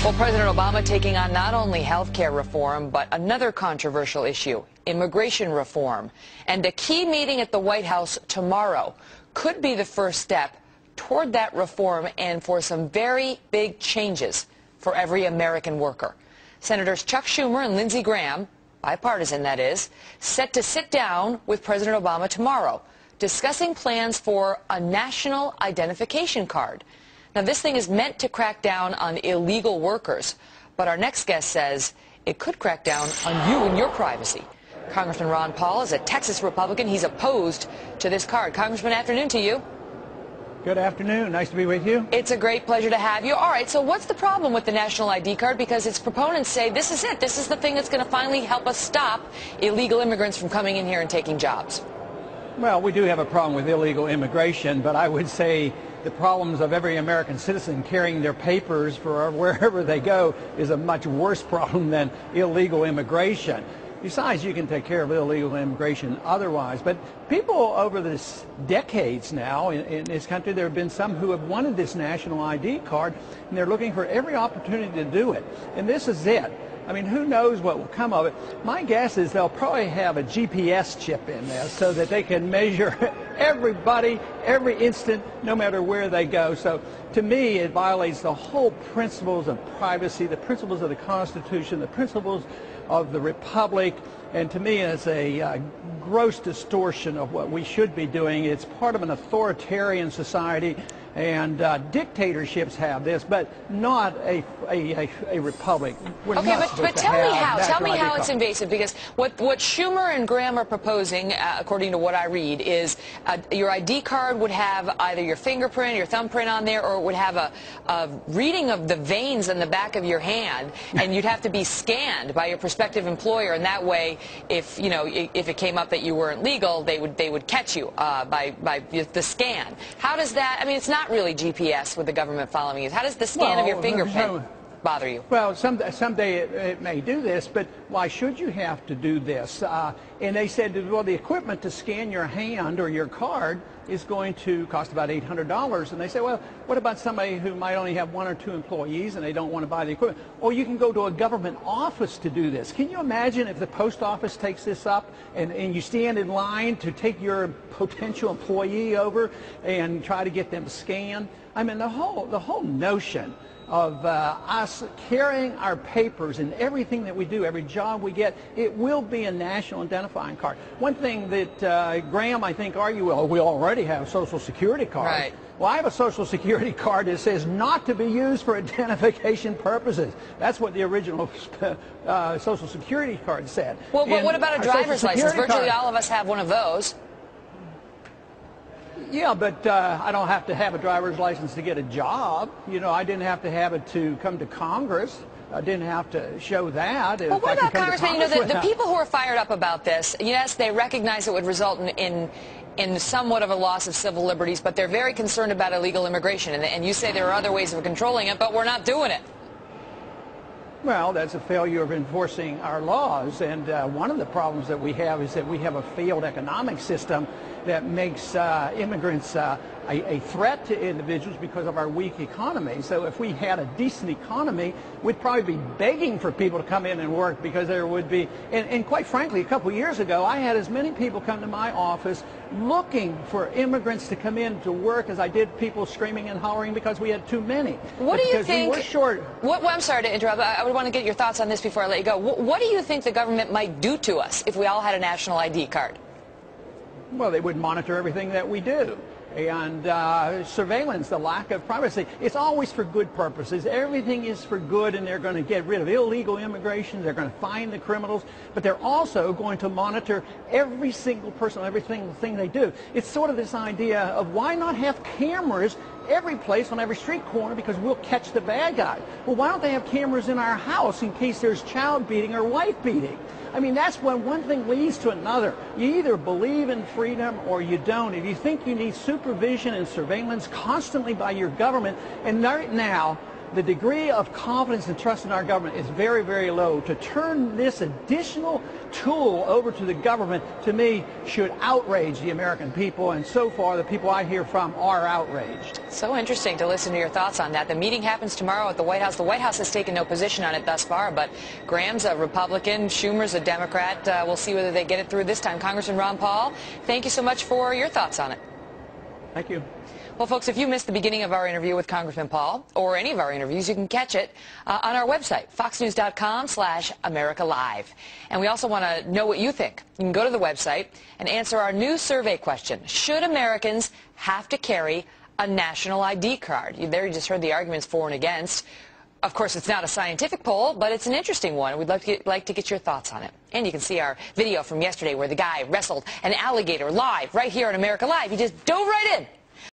Well, President Obama taking on not only health care reform, but another controversial issue, immigration reform. And a key meeting at the White House tomorrow could be the first step toward that reform and for some very big changes for every American worker. Senators Chuck Schumer and Lindsey Graham, bipartisan that is, set to sit down with President Obama tomorrow, discussing plans for a national identification card. Now, this thing is meant to crack down on illegal workers, but our next guest says it could crack down on you and your privacy. Congressman Ron Paul is a Texas Republican. He's opposed to this card. Congressman, afternoon to you. Good afternoon. Nice to be with you. It's a great pleasure to have you. All right, so what's the problem with the national ID card? Because its proponents say this is it. This is the thing that's going to finally help us stop illegal immigrants from coming in here and taking jobs. Well, we do have a problem with illegal immigration, but I would say the problems of every American citizen carrying their papers for wherever they go is a much worse problem than illegal immigration. Besides, you can take care of illegal immigration otherwise. But people over this decades now in this country, there have been some who have wanted this national ID card, and they're looking for every opportunity to do it. And this is it. I mean, who knows what will come of it. My guess is they'll probably have a GPS chip in there so that they can measure everybody, every instant, no matter where they go. So to me, it violates the whole principles of privacy, the principles of the Constitution, the principles of the Republic. And to me, it's a gross distortion of what we should be doing. It's part of an authoritarian society. And dictatorships have this, but not a republic. Okay, but tell me how. Tell me how it's invasive, because what Schumer and Graham are proposing, according to what I read, is your ID card would have either your fingerprint, your thumbprint on there, or it would have a reading of the veins in the back of your hand, and you'd have to be scanned by your prospective employer, and that way, if it came up that you weren't legal, they would catch you by the scan. How does that? I mean, it's not really GPS with the government following you. How does the scan of your fingerprint bother you? Well, someday it may do this, but why should you have to do this? And they said, well, the equipment to scan your hand or your card is going to cost about $800. And they say, well, what about somebody who might only have 1 or 2 employees and they don't want to buy the equipment? Or you can go to a government office to do this. Can you imagine if the post office takes this up and you stand in line to take your potential employee over and try to get them scanned? I mean, the whole notion of us carrying our papers in everything that we do, every job we get, it will be a national identifying card. One thing that Graham, I think, argued, well, we already have Social Security cards. Right. Well, I have a Social Security card that says not to be used for identification purposes. That's what the original Social Security card said. Well, but what about a driver's license? Virtually all of us have one of those. Yeah, but I don't have to have a driver's license to get a job. You know, I didn't have to have it to come to Congress. I didn't have to show that. Well, what about, Congressman, the people who are fired up about this, yes, they recognize it would result in somewhat of a loss of civil liberties, but they're very concerned about illegal immigration. And you say there are other ways of controlling it, but we're not doing it. Well, that's a failure of enforcing our laws, and one of the problems that we have is that we have a failed economic system that makes immigrants a threat to individuals because of our weak economy. So if we had a decent economy, we'd probably be begging for people to come in and work, because there would be, and quite frankly, a couple years ago, I had as many people come to my office looking for immigrants to come in to work as I did people screaming and hollering because we had too many. What do you think? We were short. Well, I'm sorry to interrupt. I would want to get your thoughts on this before I let you go. What do you think the government might do to us if we all had a national ID card? Well, they would monitor everything that we do. And surveillance, the lack of privacy, it's always for good purposes. Everything is for good, and they're going to get rid of illegal immigration. They're going to find the criminals, but they're also going to monitor every single person, every single thing they do. It's sort of this idea of why not have cameras every place on every street corner, because we'll catch the bad guy. Well, why don't they have cameras in our house in case there's child beating or wife beating? I mean, that's when one thing leads to another. You either believe in freedom or you don't. If you think you need supervision and surveillance constantly by your government, and right now, the degree of confidence and trust in our government is very, very low. To turn this additional tool over to the government, to me, should outrage the American people, and so far the people I hear from are outraged. So interesting to listen to your thoughts on that. The meeting happens tomorrow at the White House. The White House has taken no position on it thus far, but Graham's a Republican, Schumer's a Democrat. We'll see whether they get it through this time. Congressman Ron Paul, thank you so much for your thoughts on it. Thank you. Well, folks, if you missed the beginning of our interview with Congressman Paul, or any of our interviews, you can catch it on our website, foxnews.com/America Live. And we also want to know what you think. You can go to the website and answer our new survey question. Should Americans have to carry a national ID card? There you just heard the arguments for and against. Of course, it's not a scientific poll, but it's an interesting one. We'd like to get your thoughts on it. And you can see our video from yesterday where the guy wrestled an alligator live right here on America Live. He just dove right in.